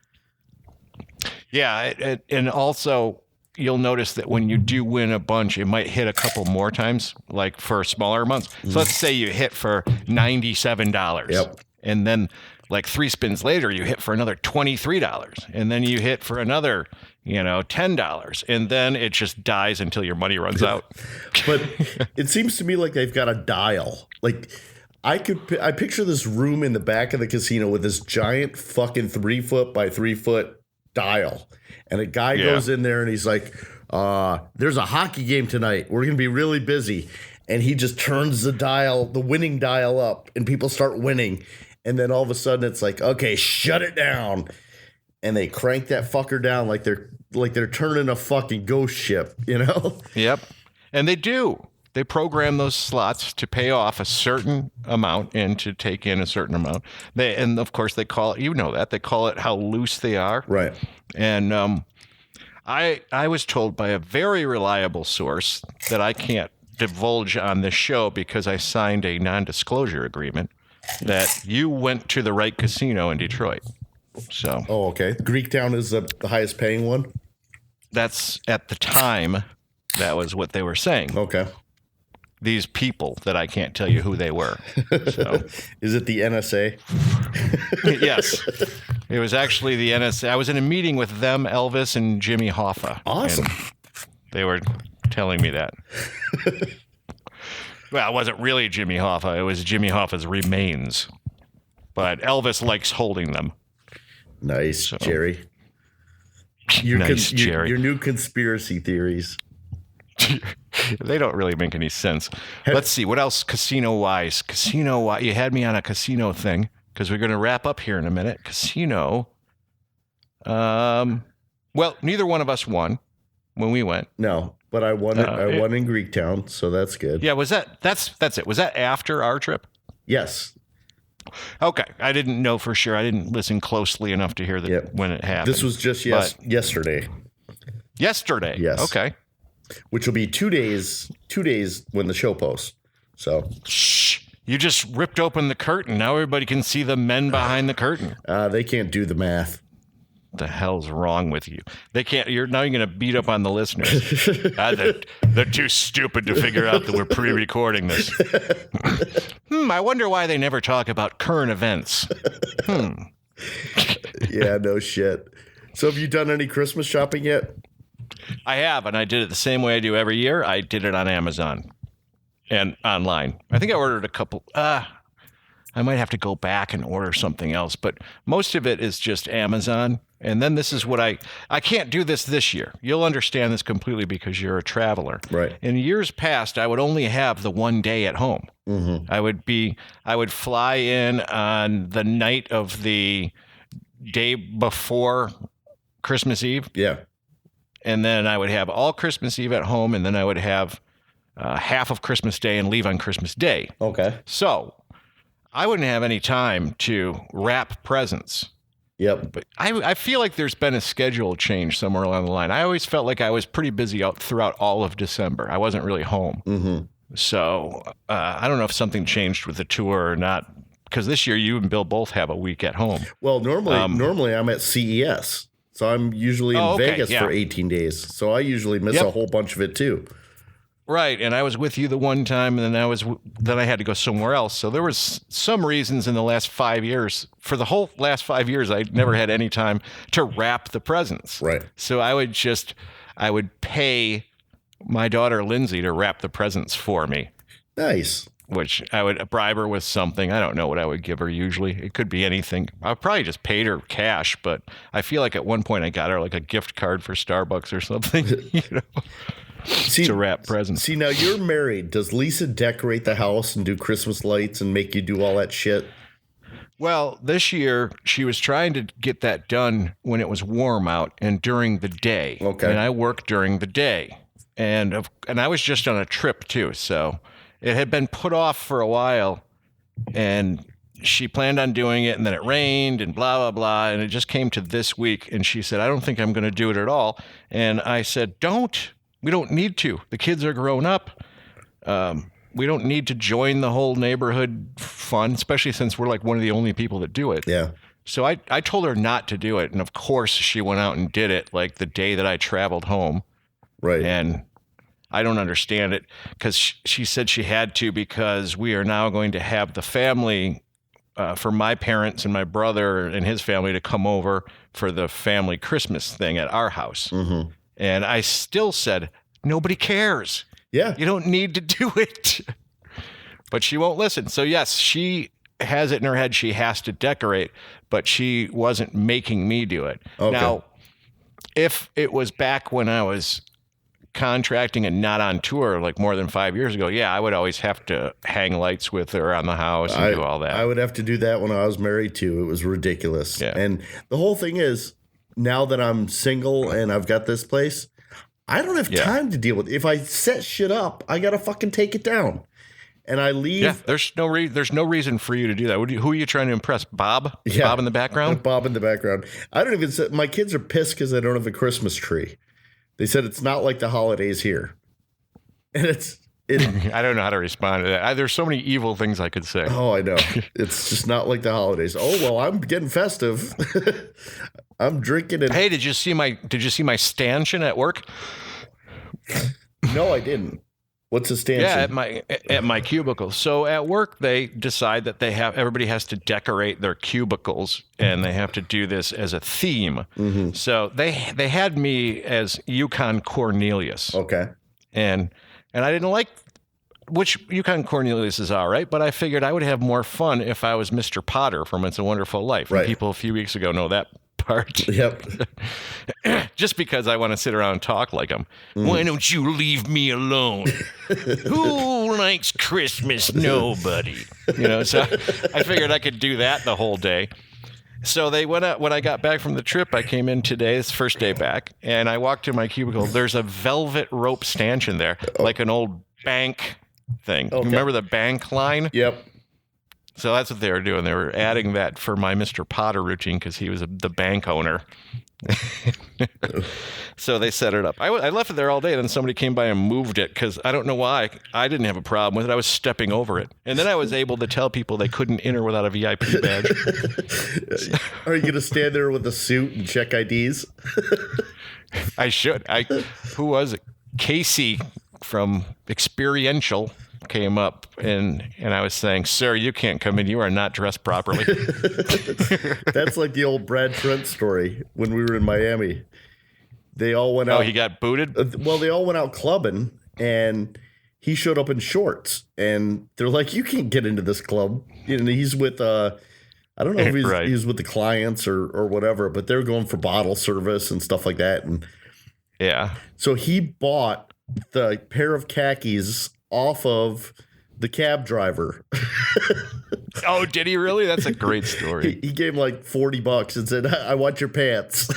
Speaker 1: Yeah, and also you'll notice that when you do win a bunch, it might hit a couple more times, like for smaller amounts. So let's say you hit for $97.
Speaker 2: Yep.
Speaker 1: And then like 3 spins later, you hit for another $23. And then you hit for another, $10. And then it just dies until your money runs out.
Speaker 2: But it seems to me like they've got a dial. Like I picture this room in the back of the casino with this giant fucking 3 foot by 3 foot dial. And a guy goes in there and he's like, there's a hockey game tonight. We're going to be really busy. And he just turns the winning dial up and people start winning. And then all of a sudden it's like, okay, shut it down. And they crank that fucker down like they're turning a fucking ghost ship,
Speaker 1: Yep. And they do. They program those slots to pay off a certain amount and to take in a certain amount. And of course they call it, they call it how loose they are.
Speaker 2: Right.
Speaker 1: And I was told by a very reliable source that I can't divulge on this show because I signed a non-disclosure agreement that you went to the right casino in Detroit. So.
Speaker 2: Oh, okay. Greektown is the highest paying one?
Speaker 1: That's at the time, that was what they were saying.
Speaker 2: Okay.
Speaker 1: These people that I can't tell you who they were. So.
Speaker 2: Is it the NSA?
Speaker 1: Yes. It was actually the NSA. I was in a meeting with them, Elvis, and Jimmy Hoffa.
Speaker 2: Awesome.
Speaker 1: They were telling me that. Well, it wasn't really Jimmy Hoffa. It was Jimmy Hoffa's remains. But Elvis likes holding them.
Speaker 2: Nice, so. Jerry. Your new conspiracy theories.
Speaker 1: They don't really make any sense. Let's see. What else casino-wise? You had me on a casino thing because we're going to wrap up here in a minute. Casino. Well, neither one of us won when we went.
Speaker 2: No, but I won I won in Greektown, so that's good.
Speaker 1: Yeah, that's it. Was that after our trip?
Speaker 2: Yes.
Speaker 1: Okay. I didn't know for sure. I didn't listen closely enough to hear when it happened.
Speaker 2: This was just yesterday.
Speaker 1: Yesterday?
Speaker 2: Yes.
Speaker 1: Okay.
Speaker 2: Which will be 2 days when the show posts. So.
Speaker 1: Shh. You just ripped open the curtain. Now everybody can see the men behind the curtain.
Speaker 2: They can't do the math.
Speaker 1: What the hell's wrong with you? They can't. You're going to beat up on the listeners. They're too stupid to figure out that we're pre-recording this. I wonder why they never talk about current events.
Speaker 2: Yeah, no shit. So have you done any Christmas shopping yet?
Speaker 1: I have, and I did it the same way I do every year. I did it on Amazon and online. I think I ordered a couple. I might have to go back and order something else, but most of it is just Amazon. And then this is what I can't do this year. You'll understand this completely because you're a traveler.
Speaker 2: Right.
Speaker 1: In years past, I would only have the one day at home. Mm-hmm. I would fly in on the night of the day before Christmas Eve.
Speaker 2: Yeah.
Speaker 1: And then I would have all Christmas Eve at home, and then I would have half of Christmas Day and leave on Christmas Day.
Speaker 2: Okay.
Speaker 1: So I wouldn't have any time to wrap presents.
Speaker 2: Yep.
Speaker 1: But I feel like there's been a schedule change somewhere along the line. I always felt like I was pretty busy out throughout all of December. I wasn't really home. Mm-hmm. So I don't know if something changed with the tour or not, because this year you and Bill both have a week at home.
Speaker 2: Well, normally I'm at CES. So I'm usually in Vegas for 18 days. So I usually miss a whole bunch of it too.
Speaker 1: Right, and I was with you the one time, and then I had to go somewhere else. So there was some reasons in the last 5 years. For the whole last 5 years, I never had any time to wrap the presents.
Speaker 2: Right.
Speaker 1: So I would pay my daughter Lindsay to wrap the presents for me.
Speaker 2: Nice.
Speaker 1: which I would bribe her with something. I don't know what I would give her usually. It could be anything. I probably just paid her cash, but I feel like at one point I got her like a gift card for Starbucks or something, to wrap presents.
Speaker 2: See, now you're married. Does Lisa decorate the house and do Christmas lights and make you do all that shit?
Speaker 1: Well, this year she was trying to get that done when it was warm out and during the day.
Speaker 2: Okay.
Speaker 1: And I work during the day. And I was just on a trip too, so it had been put off for a while, and she planned on doing it, and then it rained and blah, blah, blah, and it just came to this week, and she said, I don't think I'm going to do it at all. And I said, we don't need to. The kids are grown up. We don't need to join the whole neighborhood fun, especially since we're like one of the only people that do it.
Speaker 2: Yeah.
Speaker 1: So I told her not to do it, and of course she went out and did it like the day that I traveled home.
Speaker 2: Right.
Speaker 1: And I don't understand it because she said she had to because we are now going to have the family for my parents and my brother and his family to come over for the family Christmas thing at our house.
Speaker 2: Mm-hmm.
Speaker 1: And I still said, nobody cares.
Speaker 2: Yeah.
Speaker 1: You don't need to do it. But she won't listen. So yes, she has it in her head she has to decorate, but she wasn't making me do it.
Speaker 2: Okay.
Speaker 1: Now, if it was back when I was contracting and not on tour like more than 5 years ago, yeah, I would always have to hang lights with her on the house and do all that.
Speaker 2: I would have to do that when I was married too. It was ridiculous.
Speaker 1: Yeah.
Speaker 2: And the whole thing is, now that I'm single and I've got this place, I don't have time to deal with it. If I set shit up, I gotta fucking take it down. And I leave.
Speaker 1: Yeah, there's no reason for you to do that. Who are you trying to impress? Bob?
Speaker 2: Yeah.
Speaker 1: Bob in the background?
Speaker 2: Bob in the background. I don't even say, my kids are pissed because I don't have a Christmas tree. They said it's not like the holidays here. And
Speaker 1: I don't know how to respond to that. There's so many evil things I could say.
Speaker 2: Oh, I know. It's just not like the holidays. Oh, well, I'm getting festive. I'm drinking and
Speaker 1: Hey, did you see my stanchion at work?
Speaker 2: No, I didn't. What's a stanchion?
Speaker 1: Yeah, at my cubicle. So at work, they decide that everybody has to decorate their cubicles, and they have to do this as a theme.
Speaker 2: Mm-hmm.
Speaker 1: So they had me as Yukon Cornelius.
Speaker 2: Okay.
Speaker 1: And I didn't like, which Yukon Cornelius is all right, but I figured I would have more fun if I was Mr. Potter from It's a Wonderful Life.
Speaker 2: Right.
Speaker 1: And people a few weeks ago know that part.
Speaker 2: Yep.
Speaker 1: Just because I want to sit around and talk like him. Why don't you leave me alone? Who likes Christmas? Nobody. So I figured I could do that the whole day. So they went out. When I got back from the trip, I came in today, it's first day back, and I walked to my cubicle. There's a velvet rope stanchion there, like an old bank thing.
Speaker 2: Okay.
Speaker 1: Remember the bank line?
Speaker 2: Yep.
Speaker 1: So that's what they were doing. They were adding that for my Mr. Potter routine because he was the bank owner. So they set it up. I left it there all day. Then somebody came by and moved it because I don't know why. I didn't have a problem with it. I was stepping over it. And then I was able to tell people they couldn't enter without a VIP badge.
Speaker 2: Are you going to stand there with a suit and check IDs?
Speaker 1: I should. Who was it? Casey from Experiential came up and I was saying, sir, you can't come in. You are not dressed properly.
Speaker 2: That's like the old Brad Trent story when we were in Miami. They all went out.
Speaker 1: Oh, he got booted?
Speaker 2: Well, they all went out clubbing and he showed up in shorts and they're like, you can't get into this club. He's with, I don't know if he's with the clients or whatever, but they're going for bottle service and stuff like that. And
Speaker 1: yeah.
Speaker 2: So he bought the pair of khakis off of the cab driver.
Speaker 1: Oh, did he really? That's a great story.
Speaker 2: He gave him like $40 and said, I want your pants.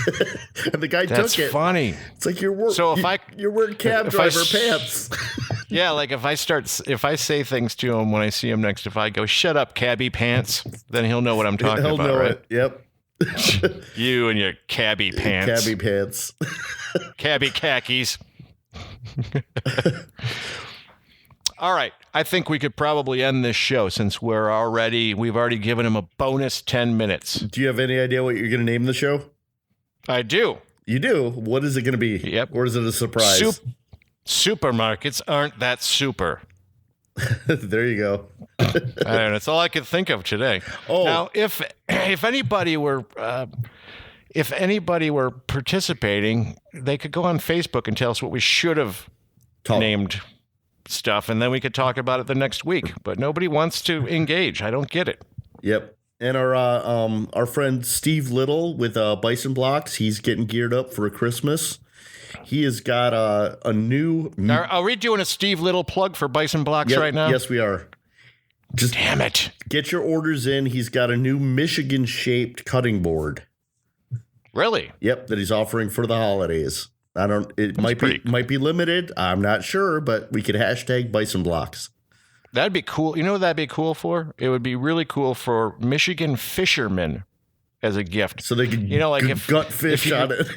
Speaker 2: And the guy took it.
Speaker 1: That's funny.
Speaker 2: It's like you're wearing cab driver pants.
Speaker 1: Yeah, like if I say things to him when I see him next, if I go, shut up, cabbie pants, then he'll know what I'm talking about,
Speaker 2: He'll know
Speaker 1: right?
Speaker 2: it. Yep.
Speaker 1: You and your cabbie pants.
Speaker 2: Cabbie pants.
Speaker 1: Cabbie khakis. All right. I think we could probably end this show since we've already given him a bonus 10 minutes.
Speaker 2: Do you have any idea what you're going to name the show?
Speaker 1: I do.
Speaker 2: You do? What is it going to be?
Speaker 1: Yep.
Speaker 2: Or is it a surprise?
Speaker 1: Supermarkets aren't that super.
Speaker 2: There you go.
Speaker 1: I don't know. That's all I could think of today.
Speaker 2: Oh.
Speaker 1: Now, if anybody were participating, they could go on Facebook and tell us what we should have named stuff, and then we could talk about it the next week. But nobody wants to engage. I don't get it.
Speaker 2: Yep. And our friend Steve Little with Bison Blocks, he's getting geared up for Christmas. He has got a new.
Speaker 1: Are we doing a Steve Little plug for Bison Blocks right now?
Speaker 2: Yes, we are. Just
Speaker 1: damn it.
Speaker 2: Get your orders in. He's got a new Michigan-shaped cutting board.
Speaker 1: Really?
Speaker 2: Yep, that he's offering for the holidays. It might be limited. I'm not sure, but we could hashtag Bison Blocks.
Speaker 1: That'd be cool. You know what that'd be cool for? It would be really cool for Michigan fishermen as a gift.
Speaker 2: So they could gut fish on it.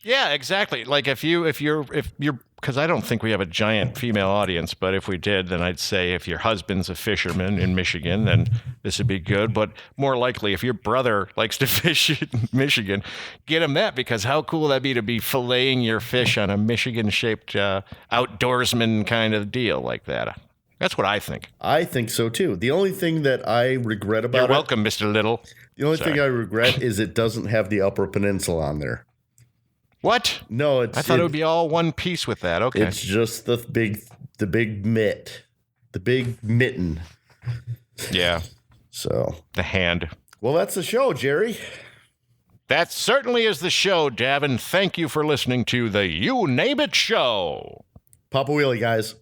Speaker 1: Yeah, exactly. Like if you're, because I don't think we have a giant female audience, but if we did, then I'd say if your husband's a fisherman in Michigan, then this would be good. But more likely, if your brother likes to fish in Michigan, get him that, because how cool would that be to be filleting your fish on a Michigan-shaped outdoorsman kind of deal like that? That's what I think.
Speaker 2: I think so, too. The only thing that I regret about
Speaker 1: You're welcome, Mr. Little.
Speaker 2: The only thing I regret is it doesn't have the Upper Peninsula on there.
Speaker 1: What?
Speaker 2: No,
Speaker 1: I thought it would be all one piece with that. Okay.
Speaker 2: It's just the big mitten.
Speaker 1: Yeah.
Speaker 2: So.
Speaker 1: The hand.
Speaker 2: Well, that's the show, Jerry.
Speaker 1: That certainly is the show, Davin. Thank you for listening to the You Name It Show.
Speaker 2: Pop a wheelie, guys.